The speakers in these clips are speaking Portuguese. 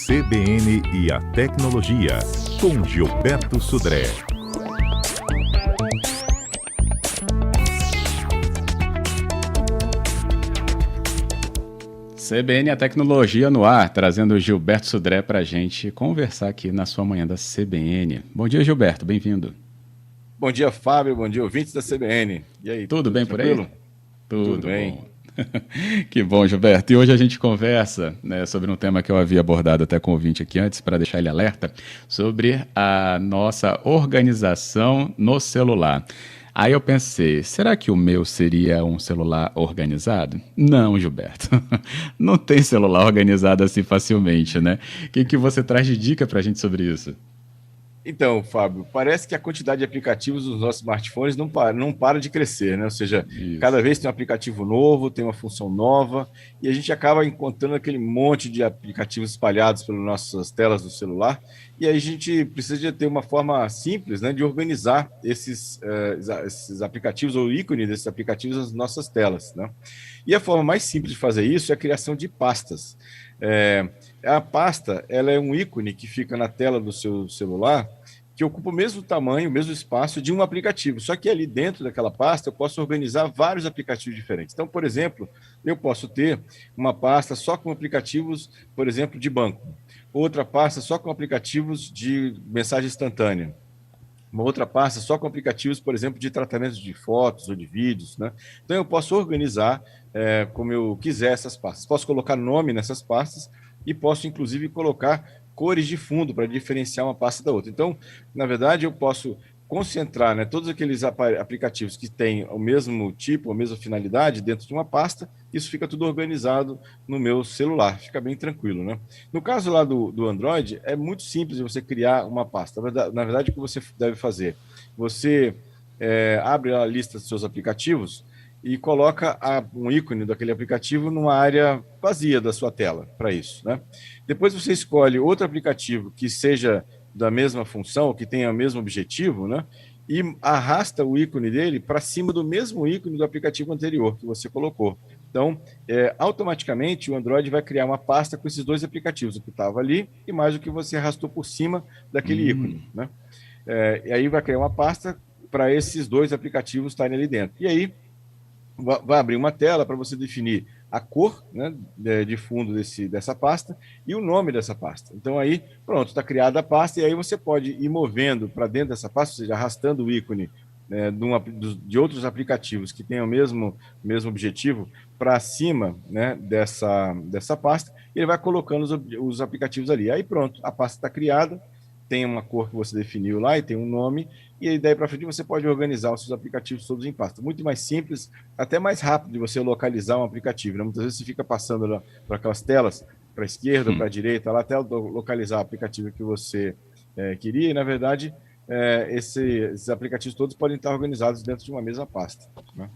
CBN e a Tecnologia, com Gilberto Sudré. CBN e a Tecnologia no ar, trazendo o Gilberto Sudré para a gente conversar aqui na sua manhã da CBN. Bom dia, Gilberto, bem-vindo. Bom dia, Fábio, bom dia, ouvintes da CBN. E aí, tudo bem tranquilo? Por aí? Tudo bem. Bom. Que bom, Gilberto. E hoje a gente conversa, né, sobre um tema que eu havia abordado até com o ouvinte aqui antes, para deixar ele alerta, sobre a nossa organização no celular. Aí eu pensei, será que o meu seria um celular organizado? Não, Gilberto. Não tem celular organizado assim facilmente, né? O que você traz de dica para a gente sobre isso? Então, Fábio, parece que a quantidade de aplicativos dos nossos smartphones não para de crescer, né? Ou seja, cada vez tem um aplicativo novo, tem uma função nova, e a gente acaba encontrando aquele monte de aplicativos espalhados pelas nossas telas do celular, e aí a gente precisa de ter uma forma simples, né, de organizar esses aplicativos ou ícones desses aplicativos nas nossas telas, né? E a forma mais simples de fazer isso é a criação de pastas. A pasta, ela é um ícone que fica na tela do seu celular, que ocupa o mesmo tamanho, o mesmo espaço de um aplicativo. Só que ali dentro daquela pasta eu posso organizar vários aplicativos diferentes. Então, por exemplo, eu posso ter uma pasta só com aplicativos, por exemplo, de banco. Outra pasta só com aplicativos de mensagem instantânea. Uma outra pasta só com aplicativos, por exemplo, de tratamento de fotos ou de vídeos, né? Então, eu posso organizar como eu quiser essas pastas. Posso colocar nome nessas pastas e posso, inclusive, colocar cores de fundo para diferenciar uma pasta da outra. Então, na verdade, eu posso concentrar, né, todos aqueles aplicativos que têm o mesmo tipo, a mesma finalidade dentro de uma pasta. Isso fica tudo organizado no meu celular, fica bem tranquilo, né? No caso lá do Android, é muito simples de você criar uma pasta. Na verdade, o que você deve fazer? Você abre a lista dos seus aplicativos e coloca um ícone daquele aplicativo numa área vazia da sua tela, para isso, né? Depois você escolhe outro aplicativo que seja da mesma função, que tenha o mesmo objetivo, né? E arrasta o ícone dele para cima do mesmo ícone do aplicativo anterior que você colocou. Então, automaticamente o Android vai criar uma pasta com esses dois aplicativos, o que estava ali e mais o que você arrastou por cima daquele ícone, né? E aí vai criar uma pasta para esses dois aplicativos estarem ali dentro. E aí vai abrir uma tela para você definir a cor, né, de fundo dessa pasta e o nome dessa pasta. Então aí, pronto, está criada a pasta e aí você pode ir movendo para dentro dessa pasta, ou seja, arrastando o ícone de outros aplicativos que tenham o mesmo objetivo para cima, né, dessa pasta, e ele vai colocando os aplicativos ali. Aí pronto, a pasta está criada, tem uma cor que você definiu lá e tem um nome, e aí daí para frente você pode organizar os seus aplicativos todos em pasta. Muito mais simples, até mais rápido de você localizar um aplicativo, né? Muitas vezes você fica passando para aquelas telas, para a esquerda, para a direita, lá até localizar o aplicativo que você queria, e na verdade esses aplicativos todos podem estar organizados dentro de uma mesma pasta, né?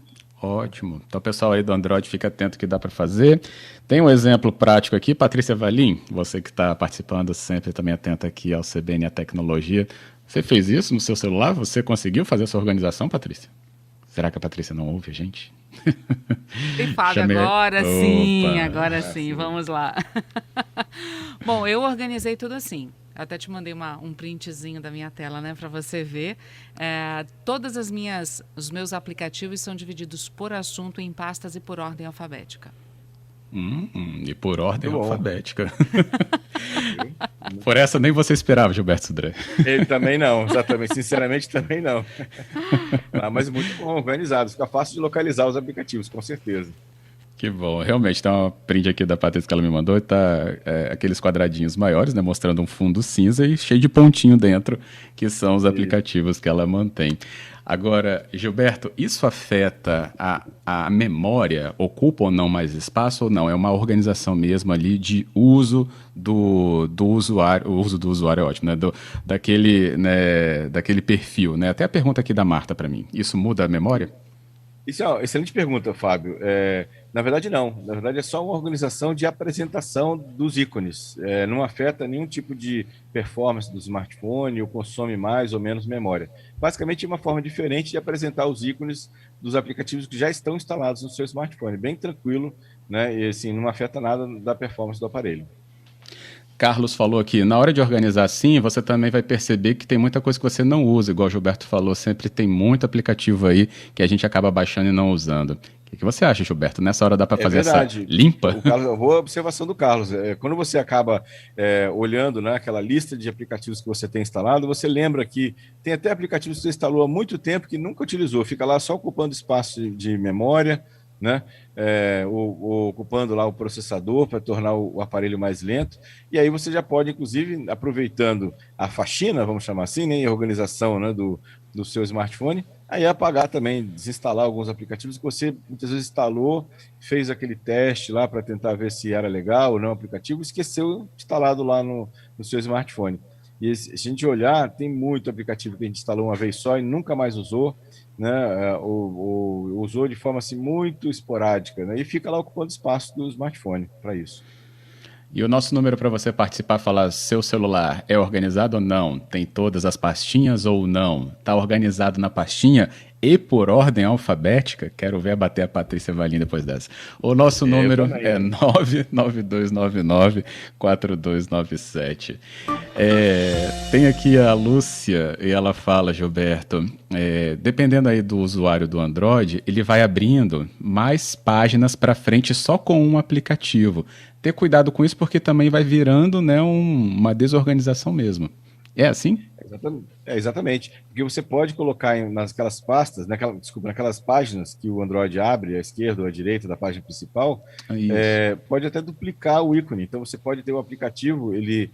Ótimo. Então, pessoal aí do Android, fica atento que dá para fazer. Tem um exemplo prático aqui, Patrícia Valim, você que está participando sempre também atenta aqui ao CBN e à Tecnologia. Você fez isso no seu celular? Você conseguiu fazer essa organização, Patrícia? Será que a Patrícia não ouve a gente? E Fábio, agora sim, vamos lá. Bom, eu organizei tudo assim. Até te mandei um printzinho da minha tela, né, para você ver. Todos os meus aplicativos são divididos por assunto em pastas e por ordem alfabética. E por ordem alfabética. Por essa nem você esperava, Gilberto Sudré. Ele também não, exatamente. Sinceramente, também não. Mas muito bom, organizado. Fica fácil de localizar os aplicativos, com certeza. Que bom, realmente, tem uma print aqui da Patrícia que ela me mandou, e tá aqueles quadradinhos maiores, né, mostrando um fundo cinza e cheio de pontinho dentro, que são os aplicativos que ela mantém. Agora, Gilberto, isso afeta a memória? Ocupa ou não mais espaço ou não? É uma organização mesmo ali de uso do usuário, o uso do usuário é ótimo, né, daquele perfil, né? Até a pergunta aqui da Marta para mim, isso muda a memória? Isso é uma excelente pergunta, Fábio. Na verdade, não. Na verdade, é só uma organização de apresentação dos ícones. Não afeta nenhum tipo de performance do smartphone ou consome mais ou menos memória. Basicamente, é uma forma diferente de apresentar os ícones dos aplicativos que já estão instalados no seu smartphone. Bem tranquilo, né? E assim, não afeta nada da performance do aparelho. Carlos falou aqui, na hora de organizar assim, você também vai perceber que tem muita coisa que você não usa, igual o Gilberto falou, sempre tem muito aplicativo aí que a gente acaba baixando e não usando. O que você acha, Gilberto? Nessa hora dá para fazer verdade. essa limpa? A boa observação do Carlos. Quando você acaba olhando, né, aquela lista de aplicativos que você tem instalado, você lembra que tem até aplicativos que você instalou há muito tempo que nunca utilizou, fica lá só ocupando espaço de memória, né? Ocupando lá o processador para tornar o aparelho mais lento, e aí você já pode, inclusive, aproveitando a faxina, vamos chamar assim, né, e a organização, né, do seu smartphone, aí apagar também, desinstalar alguns aplicativos que você muitas vezes instalou, fez aquele teste lá para tentar ver se era legal ou não o aplicativo, esqueceu instalado lá no seu smartphone. E se a gente olhar, tem muito aplicativo que a gente instalou uma vez só e nunca mais usou, né, ou usou de forma assim, muito esporádica, né, e fica lá ocupando espaço do smartphone para isso. E o nosso número para você participar, falar seu celular é organizado ou não? Tem todas as pastinhas ou não? Está organizado na pastinha e por ordem alfabética? Quero ver bater a Patrícia Valim depois dessa. O nosso número é 99299-4297. Tem aqui a Lúcia e ela fala, Gilberto, dependendo aí do usuário do Android, ele vai abrindo mais páginas para frente só com um aplicativo. Ter cuidado com isso porque também vai virando, né, uma desorganização mesmo. É assim? Exatamente. Porque você pode colocar naquelas pastas, naquelas páginas que o Android abre, à esquerda ou à direita da página principal, pode até duplicar o ícone. Então você pode ter o aplicativo, ele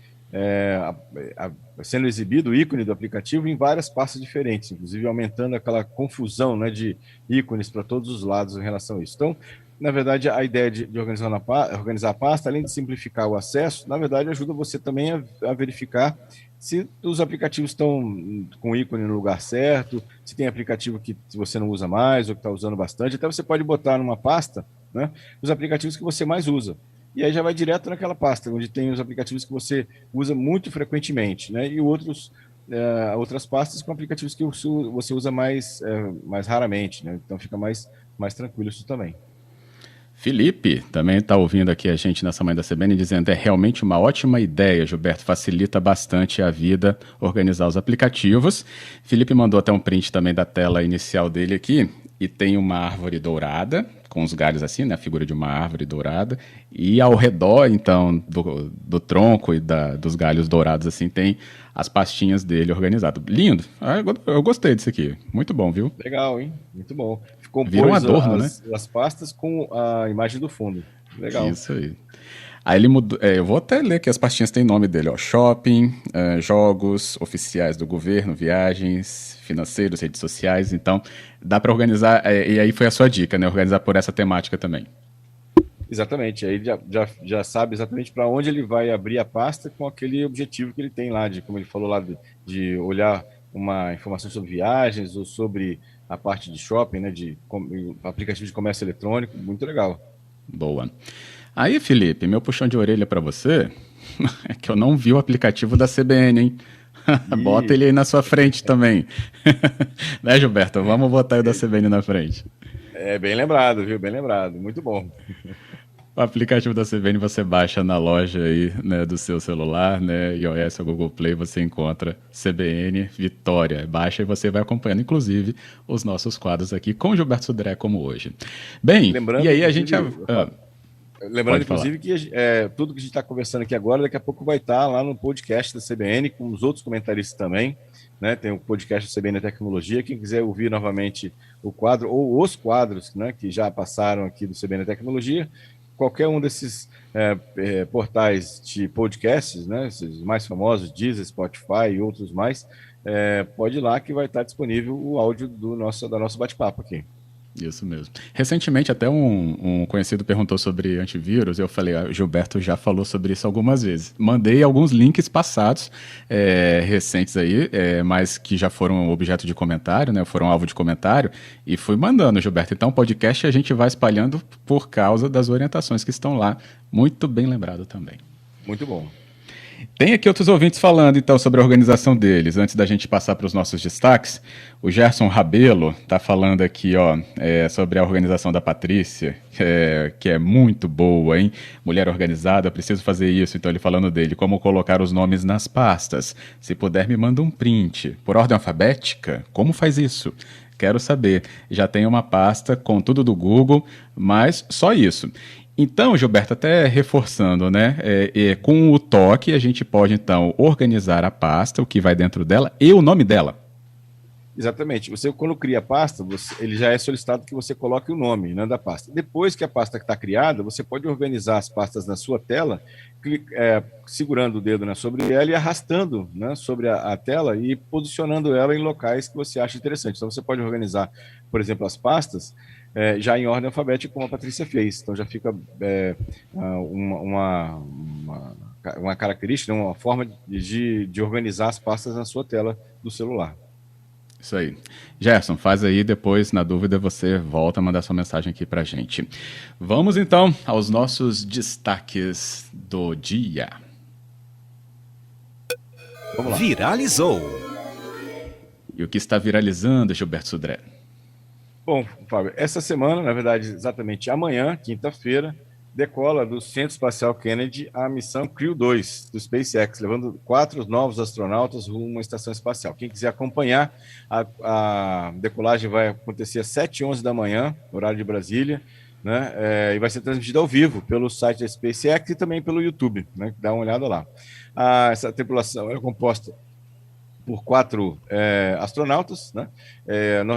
sendo exibido, o ícone do aplicativo em várias pastas diferentes, inclusive aumentando aquela confusão, né, de ícones para todos os lados em relação a isso. Então, na verdade, a ideia de organizar a pasta, além de simplificar o acesso, na verdade ajuda você também a verificar se os aplicativos estão com o ícone no lugar certo, se tem aplicativo que você não usa mais ou que está usando bastante. Até você pode botar numa pasta, né, os aplicativos que você mais usa. E aí já vai direto naquela pasta, onde tem os aplicativos que você usa muito frequentemente, né, e outras pastas com aplicativos que você usa mais raramente, né, então fica mais tranquilo isso também. Felipe também está ouvindo aqui a gente nessa manhã da CBN dizendo é realmente uma ótima ideia, Gilberto, facilita bastante a vida organizar os aplicativos. Felipe mandou até um print também da tela inicial dele aqui e tem uma árvore dourada, com os galhos assim, né, a figura de uma árvore dourada, e ao redor, então, do tronco e dos galhos dourados, assim, tem as pastinhas dele organizadas. Lindo! Eu gostei disso aqui. Muito bom, viu? Legal, hein? Muito bom. Virou um adorno, né? As pastas com a imagem do fundo. Legal. Isso aí. Aí ele mudou, eu vou até ler que as pastinhas têm nome dele, ó, shopping, jogos, oficiais do governo, viagens, financeiros, redes sociais, então dá para organizar, e aí foi a sua dica, né, organizar por essa temática também. Exatamente, aí já sabe exatamente para onde ele vai abrir a pasta com aquele objetivo que ele tem lá, como ele falou lá, de olhar uma informação sobre viagens ou sobre a parte de shopping, né, de aplicativo de comércio eletrônico, muito legal. Boa. Aí, Felipe, meu puxão de orelha para você é que eu não vi o aplicativo da CBN, hein? Bota ele aí na sua frente também. Né, Gilberto? Vamos botar o da CBN na frente. Bem lembrado, viu? Bem lembrado. Muito bom. O aplicativo da CBN você baixa na loja aí, né, do seu celular, né, iOS ou Google Play, você encontra CBN Vitória. Baixa e você vai acompanhando, inclusive, os nossos quadros aqui com o Gilberto Sudré, como hoje. Bem, e aí a gente... Lembrando, inclusive, que tudo que a gente está conversando aqui agora, daqui a pouco vai estar lá no podcast da CBN, com os outros comentaristas também, né? Tem o podcast da CBN Tecnologia. Quem quiser ouvir novamente o quadro, ou os quadros, né, que já passaram aqui do CBN Tecnologia, qualquer um desses portais de podcasts, né, esses mais famosos, Deezer, Spotify e outros mais, pode ir lá que vai estar disponível o áudio da nosso bate-papo aqui. Isso mesmo. Recentemente, até um conhecido perguntou sobre antivírus, eu falei, Gilberto já falou sobre isso algumas vezes. Mandei alguns links passados, recentes aí, mas que já foram objeto de comentário, né, foram alvo de comentário, e fui mandando, Gilberto. Então, o podcast a gente vai espalhando por causa das orientações que estão lá. Muito bem lembrado também. Muito bom. Tem aqui outros ouvintes falando, então, sobre a organização deles. Antes da gente passar para os nossos destaques, o Gerson Rabelo está falando aqui, ó, sobre a organização da Patrícia, que é muito boa, hein? Mulher organizada, preciso fazer isso. Então, ele falando dele, como colocar os nomes nas pastas. Se puder, me manda um print. Por ordem alfabética? Como faz isso? Quero saber. Já tem uma pasta com tudo do Google, mas só isso. Então, Gilberto, até reforçando, né? Com o toque, a gente pode, então, organizar a pasta, o que vai dentro dela e o nome dela. Exatamente. Você, quando cria a pasta, ele já é solicitado que você coloque o nome, né, da pasta. Depois que a pasta está criada, você pode organizar as pastas na sua tela, segurando o dedo, né, sobre ela e arrastando, né, sobre a tela e posicionando ela em locais que você acha interessante. Então, você pode organizar, por exemplo, as pastas já em ordem alfabética, como a Patrícia fez. Então, já fica uma característica, uma forma de organizar as pastas na sua tela do celular. Isso aí. Gerson, faz aí, depois, na dúvida, você volta a mandar sua mensagem aqui pra gente. Vamos, então, aos nossos destaques do dia. Vamos lá. Viralizou. E o que está viralizando, Gilberto Sudré? Bom, Fábio, essa semana, na verdade, exatamente amanhã, quinta-feira, decola do Centro Espacial Kennedy a missão Crew 2 do SpaceX, levando 4 novos astronautas rumo a uma estação espacial. Quem quiser acompanhar, a decolagem vai acontecer às 7h11 da manhã, horário de Brasília, né? E vai ser transmitida ao vivo pelo site da SpaceX e também pelo YouTube, né? Dá uma olhada lá. Essa tripulação é composta por 4 astronautas, né?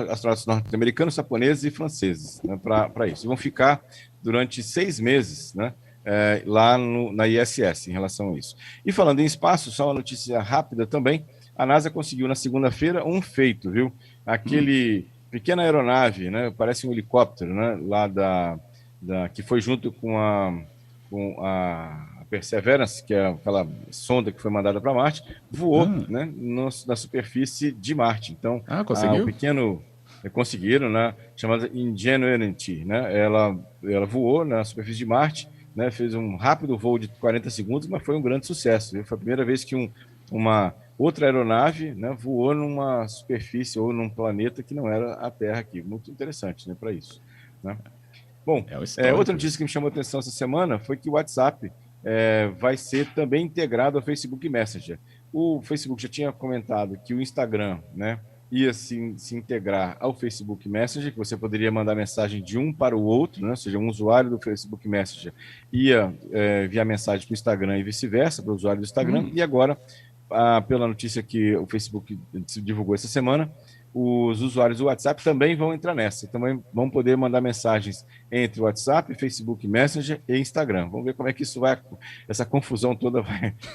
Astronautas norte-americanos, japoneses e franceses, né? Para isso. E vão ficar durante 6 meses, né? Lá na ISS, em relação a isso. E falando em espaço, só uma notícia rápida também, a NASA conseguiu na segunda-feira um feito, viu? Aquele pequena aeronave, né? Parece um helicóptero, né? Lá que foi junto com a Perseverance, que é aquela sonda que foi mandada para Marte, voou, né, na superfície de Marte. Então, conseguiu? o pequeno conseguiram, né, chamada Ingenuity, né? Ela voou na superfície de Marte, né? Fez um rápido voo de 40 segundos, mas foi um grande sucesso. Viu? Foi a primeira vez que uma outra aeronave, né, voou numa superfície ou num planeta que não era a Terra aqui. Muito interessante, né, para isso, né? Bom, outra notícia que me chamou a atenção essa semana foi que o WhatsApp vai ser também integrado ao Facebook Messenger. O Facebook já tinha comentado que o Instagram, né, ia se integrar ao Facebook Messenger, que você poderia mandar mensagem de um para o outro, né, ou seja, um usuário do Facebook Messenger ia enviar mensagem para o Instagram e vice-versa, para o usuário do Instagram. E agora, pela notícia que o Facebook divulgou essa semana, os usuários do WhatsApp também vão entrar nessa, também vão poder mandar mensagens entre o WhatsApp, Facebook Messenger e Instagram. Vamos ver como é que essa confusão toda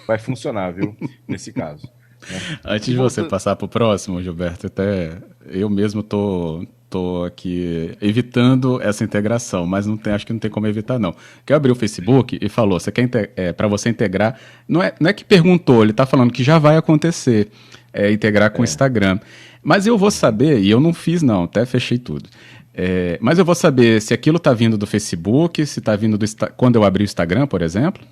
vai funcionar, viu, nesse caso. Né? Antes de você passar para o próximo, Gilberto, até eu mesmo tô aqui evitando essa integração, mas acho que não tem como evitar, não. Que eu abri o Facebook e falou, você quer para você integrar, não é que perguntou, ele está falando que já vai acontecer, integrar com o Instagram. Mas eu vou saber, e eu não fiz não, até fechei tudo. Mas eu vou saber se aquilo está vindo do Facebook, se está vindo quando eu abrir o Instagram, por exemplo.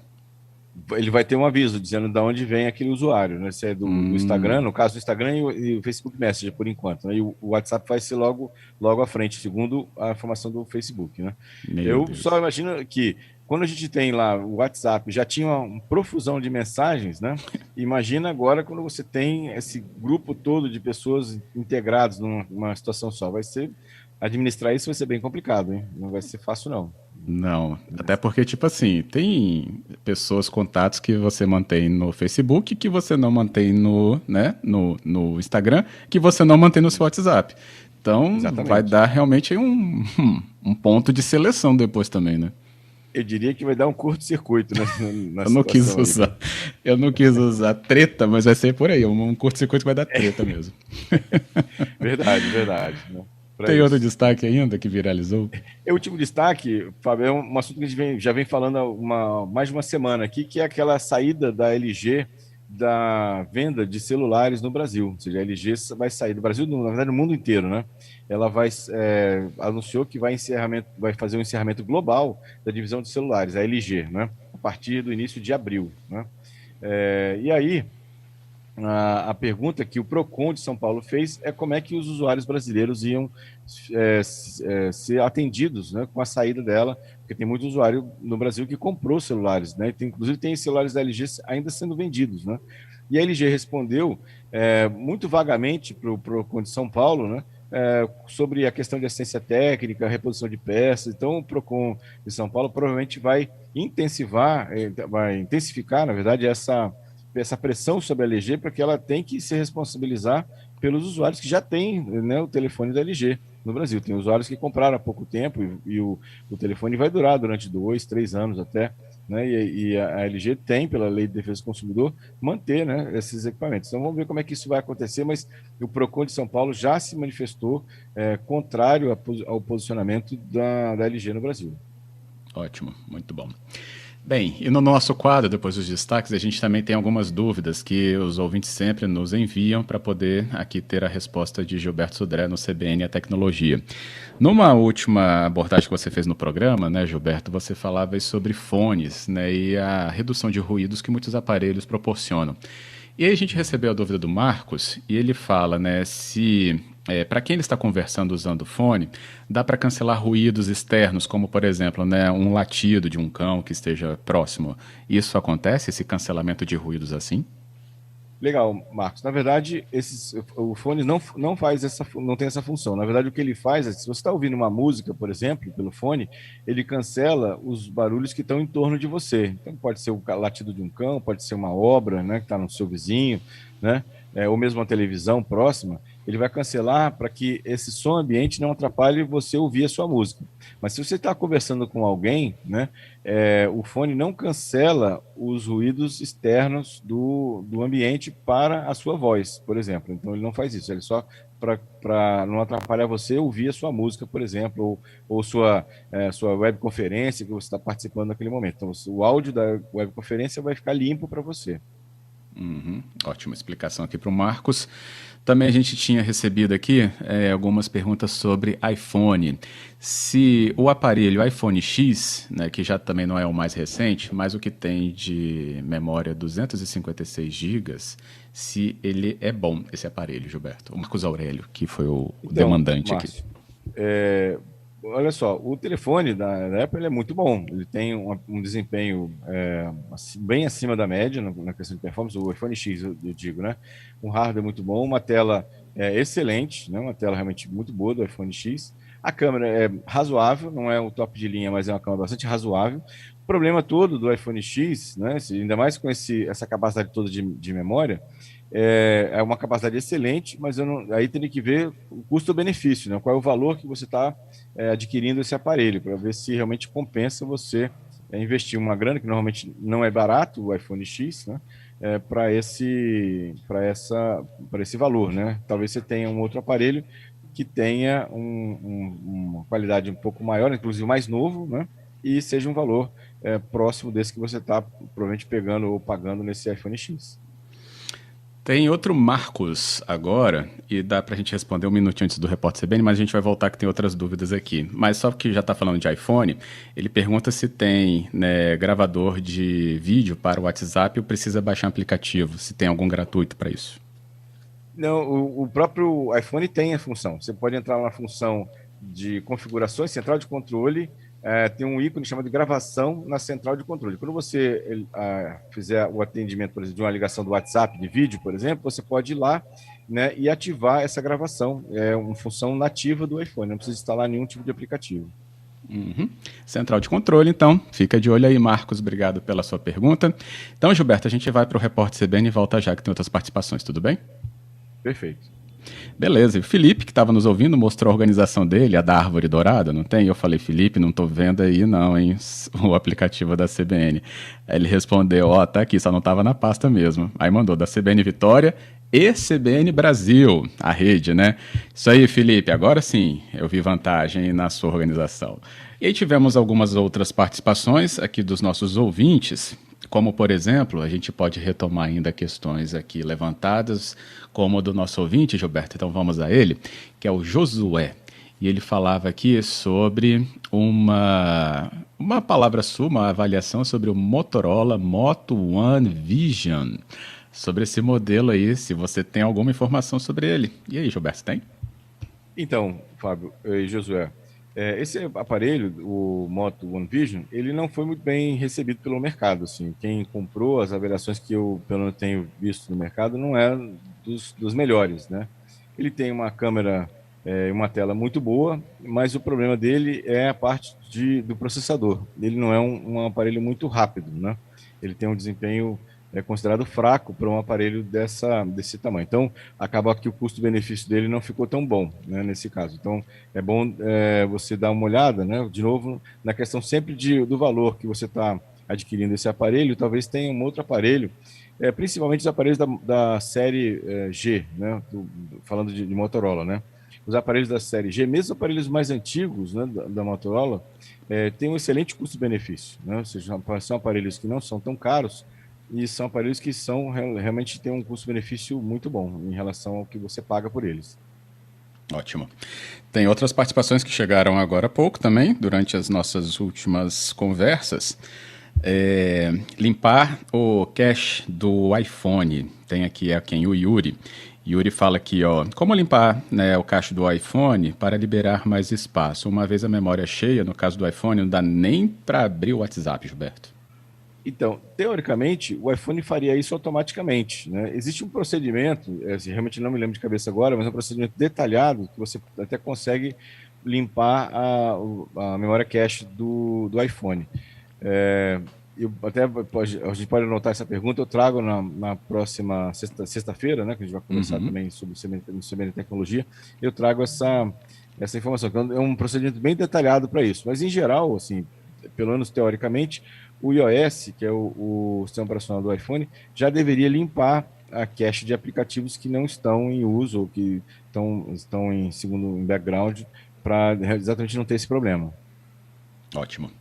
Ele vai ter um aviso dizendo de onde vem aquele usuário, né? Se é do Instagram, no caso do Instagram e o Facebook Messenger, por enquanto. Né? E o WhatsApp vai ser logo à frente, segundo a informação do Facebook. Né? Eu só imagino que quando a gente tem lá o WhatsApp, já tinha uma profusão de mensagens, né? Imagina agora quando você tem esse grupo todo de pessoas integradas numa situação só. Administrar isso vai ser bem complicado, hein? Não vai ser fácil, não. Não, até porque, tipo assim, tem pessoas, contatos que você mantém no Facebook, que você não mantém no Instagram, que você não mantém no seu WhatsApp. Então, exatamente, vai dar realmente um ponto de seleção depois também, né? Eu diria que vai dar um curto-circuito na Eu não quis usar treta, mas vai ser por aí. Um curto-circuito vai dar treta mesmo. Verdade. Né? Tem outro destaque ainda que viralizou? O último destaque, Fábio, é um assunto que a gente já vem falando há mais de uma semana aqui, que é aquela saída da LG da venda de celulares no Brasil. Ou seja, a LG vai sair do Brasil, na verdade, no mundo inteiro, né? Ela anunciou que vai fazer um encerramento global da divisão de celulares, a LG, né? A partir do início de abril, né? E aí, a pergunta que o PROCON de São Paulo fez é como é que os usuários brasileiros iam ser atendidos, né, com a saída dela, porque tem muito usuário no Brasil que comprou celulares, né, inclusive tem celulares da LG ainda sendo vendidos, né, e a LG respondeu muito vagamente para o PROCON de São Paulo, né, sobre a questão de assistência técnica, reposição de peças. Então o PROCON de São Paulo provavelmente vai intensificar, na verdade, essa pressão sobre a LG para que ela tem que se responsabilizar pelos usuários que já têm, né, o telefone da LG no Brasil. Tem usuários que compraram há pouco tempo e o telefone vai durar durante 2, 3 anos até, né, e a LG tem, pela Lei de Defesa do Consumidor, manter, né, esses equipamentos. Então vamos ver como é que isso vai acontecer, mas o PROCON de São Paulo já se manifestou contrário ao posicionamento da LG no Brasil. Ótimo, muito bom. Bem, e no nosso quadro, depois dos destaques, a gente também tem algumas dúvidas que os ouvintes sempre nos enviam para poder aqui ter a resposta de Gilberto Sudré no CBN e a Tecnologia. Numa última abordagem que você fez no programa, né, Gilberto, você falava sobre fones, né, e a redução de ruídos que muitos aparelhos proporcionam. E aí a gente recebeu a dúvida do Marcos e ele fala, né, se para quem ele está conversando usando o fone, dá para cancelar ruídos externos, como, por exemplo, né, um latido de um cão que esteja próximo. Isso acontece, esse cancelamento de ruídos assim? Legal, Marcos. Na verdade, o fone não faz não tem essa função. Na verdade, o que ele faz é, se você está ouvindo uma música, por exemplo, pelo fone, ele cancela os barulhos que estão em torno de você. Então, pode ser o latido de um cão, pode ser uma obra, né, que está no seu vizinho, né, ou mesmo uma televisão próxima. Ele vai cancelar para que esse som ambiente não atrapalhe você ouvir a sua música. Mas se você está conversando com alguém, né, o fone não cancela os ruídos externos do ambiente para a sua voz, por exemplo. Então ele não faz isso, ele só para não atrapalhar você ouvir a sua música, por exemplo, ou sua webconferência que você está participando naquele momento. Então o áudio da webconferência vai ficar limpo para você. Ótima explicação aqui para o Marcos. Também a gente tinha recebido aqui algumas perguntas sobre iPhone. Se o aparelho iPhone X, né, que já também não é o mais recente, mas o que tem de memória 256 GB, se ele é bom, esse aparelho, Gilberto. O Marcos Aurélio, que foi o demandante Márcio, aqui. Olha só, o telefone da Apple é muito bom. Ele tem um desempenho bem acima da média na questão de performance. O iPhone X, eu digo, né? Um hardware muito bom, uma tela excelente, né? Uma tela realmente muito boa do iPhone X. A câmera é razoável, não é o top de linha, mas é uma câmera bastante razoável. O problema todo do iPhone X, né? Ainda mais com essa capacidade toda de memória, é uma capacidade excelente, mas aí teria que ver o custo-benefício, né? Qual é o valor que você está adquirindo esse aparelho, para ver se realmente compensa você investir uma grana, que normalmente não é barato, o iPhone X, né? Para esse valor, né? Talvez você tenha um outro aparelho que tenha uma qualidade um pouco maior, inclusive mais novo, né? E seja um valor próximo desse que você está provavelmente pegando ou pagando nesse iPhone X. Tem outro Marcos agora, e dá para a gente responder um minutinho antes do Repórter CBN, mas a gente vai voltar que tem outras dúvidas aqui. Mas só que já está falando de iPhone, ele pergunta se tem, né, gravador de vídeo para o WhatsApp ou precisa baixar um aplicativo, se tem algum gratuito para isso. Não, o próprio iPhone tem a função. Você pode entrar na função de configurações, central de controle, tem um ícone chamado de gravação na central de controle. Quando você fizer o atendimento, por exemplo, de uma ligação do WhatsApp, de vídeo, por exemplo, você pode ir lá, né, e ativar essa gravação. É uma função nativa do iPhone, não precisa instalar nenhum tipo de aplicativo. Central de controle, então. Fica de olho aí, Marcos. Obrigado pela sua pergunta. Então, Gilberto, a gente vai para o Repórter CBN e volta já que tem outras participações, tudo bem? Perfeito. Beleza, e o Felipe, que estava nos ouvindo, mostrou a organização dele, a da Árvore Dourada, não tem? Eu falei, Felipe, não estou vendo aí não, hein, o aplicativo da CBN. Aí ele respondeu, tá aqui, só não estava na pasta mesmo. Aí mandou da CBN Vitória e CBN Brasil, a rede, né? Isso aí, Felipe, agora sim eu vi vantagem na sua organização. E aí tivemos algumas outras participações aqui dos nossos ouvintes, como, por exemplo, a gente pode retomar ainda questões aqui levantadas, como do nosso ouvinte, Gilberto, então vamos a ele, que é o Josué. E ele falava aqui sobre uma uma palavra sua, uma avaliação sobre o Motorola Moto One Vision. Sobre esse modelo aí, se você tem alguma informação sobre ele. E aí, Gilberto, tem? Então, Fábio e Josué, esse aparelho, o Moto One Vision, ele não foi muito bem recebido pelo mercado. Assim. Quem comprou, as avaliações que eu pelo menos tenho visto no mercado, não é dos melhores, né? Ele tem uma câmera e uma tela muito boa, mas o problema dele é a parte do processador. Ele não é um aparelho muito rápido, né? Ele tem um desempenho considerado fraco para um aparelho desse tamanho. Então, acaba que o custo-benefício dele não ficou tão bom, né, nesse caso. Então, é bom você dar uma olhada, né, de novo, na questão sempre do valor que você está adquirindo esse aparelho. Talvez tenha um outro aparelho, principalmente os aparelhos da série G, né, falando de Motorola, né? Os aparelhos da série G, mesmo os aparelhos mais antigos, né, da Motorola, têm um excelente custo-benefício, né? Ou seja, são aparelhos que não são tão caros, e são aparelhos que realmente têm um custo-benefício muito bom em relação ao que você paga por eles. Ótimo. Tem outras participações que chegaram agora há pouco também, durante as nossas últimas conversas. Limpar o cache do iPhone. Tem aqui o Yuri. Yuri fala aqui, como limpar, né, o cache do iPhone para liberar mais espaço? Uma vez a memória cheia, no caso do iPhone, não dá nem para abrir o WhatsApp, Gilberto. Então, teoricamente, o iPhone faria isso automaticamente, né? Existe um procedimento, realmente não me lembro de cabeça agora, mas é um procedimento detalhado que você até consegue limpar a memória cache do iPhone. A gente pode anotar essa pergunta, eu trago na próxima sexta-feira, né, que a gente vai conversar também sobre CBN Tecnologia, eu trago essa informação. Então, é um procedimento bem detalhado para isso, mas em geral, assim, pelo menos teoricamente, o iOS, que é o sistema operacional do iPhone, já deveria limpar a cache de aplicativos que não estão em uso ou que estão em background, para exatamente não ter esse problema. Ótimo.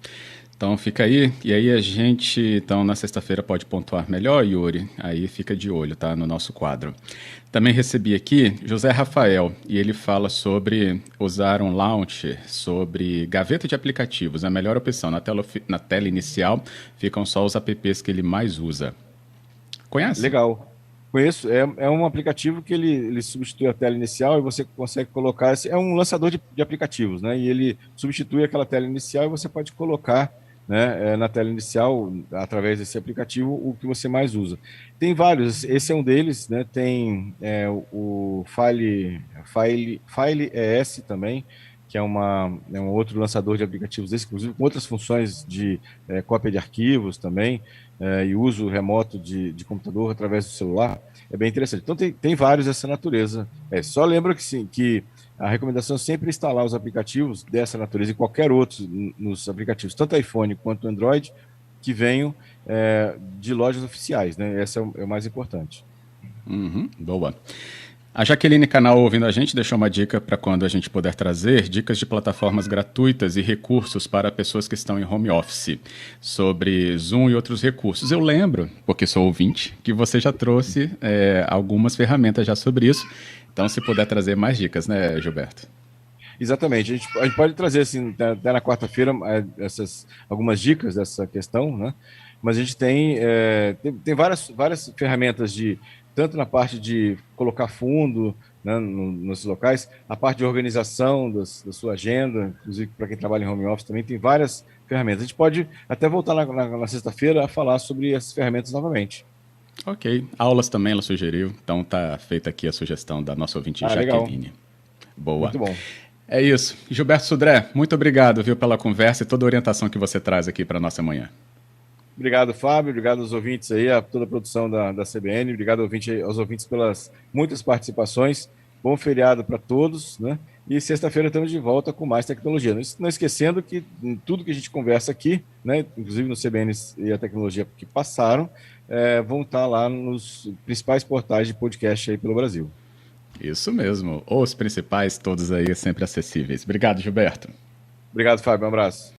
Então fica aí, e aí a gente, então na sexta-feira pode pontuar melhor, Yuri, aí fica de olho, tá, no nosso quadro. Também recebi aqui José Rafael, e ele fala sobre usar um launcher, sobre gaveta de aplicativos, a melhor opção. Na tela inicial ficam só os apps que ele mais usa. Conhece? Legal. Conheço, é um aplicativo que ele substitui a tela inicial e você consegue colocar, é um lançador de aplicativos, né? E ele substitui aquela tela inicial e você pode colocar, né, na tela inicial, através desse aplicativo, o que você mais usa. Tem vários, esse é um deles, né? Tem o File ES também, que é um outro lançador de aplicativos desse, inclusive com outras funções de cópia de arquivos também, e uso remoto de computador através do celular. É bem interessante. Então tem vários dessa natureza. Só lembra que sim, que a recomendação é sempre instalar os aplicativos dessa natureza e qualquer outro nos aplicativos, tanto iPhone quanto Android, que venham de lojas oficiais, né? Esse é o mais importante. Boa. A Jaqueline Canal, ouvindo a gente, deixou uma dica para quando a gente puder trazer dicas de plataformas gratuitas e recursos para pessoas que estão em home office, sobre Zoom e outros recursos. Eu lembro, porque sou ouvinte, que você já trouxe algumas ferramentas já sobre isso. Então, se puder trazer mais dicas, né, Gilberto? Exatamente. A gente pode trazer, assim, até na quarta-feira, algumas dicas dessa questão, né? Mas a gente tem várias ferramentas tanto na parte de colocar fundo, né, nos locais, a parte de organização da sua agenda, inclusive para quem trabalha em home office também, tem várias ferramentas. A gente pode até voltar na sexta-feira a falar sobre essas ferramentas novamente. Ok. Aulas também ela sugeriu, então tá feita aqui a sugestão da nossa ouvinte Jaqueline. Legal. Boa. Muito bom. É isso. Gilberto Sudré, muito obrigado, viu, pela conversa e toda a orientação que você traz aqui para a nossa manhã. Obrigado, Fábio. Obrigado aos ouvintes aí, a toda a produção da CBN. Obrigado aos ouvintes pelas muitas participações. Bom feriado para todos, né? E sexta-feira estamos de volta com mais tecnologia. Não esquecendo que tudo que a gente conversa aqui, né, inclusive no CBN e a tecnologia que passaram, vão estar lá nos principais portais de podcast aí pelo Brasil. Isso mesmo. Os principais, todos aí sempre acessíveis. Obrigado, Gilberto. Obrigado, Fábio. Um abraço.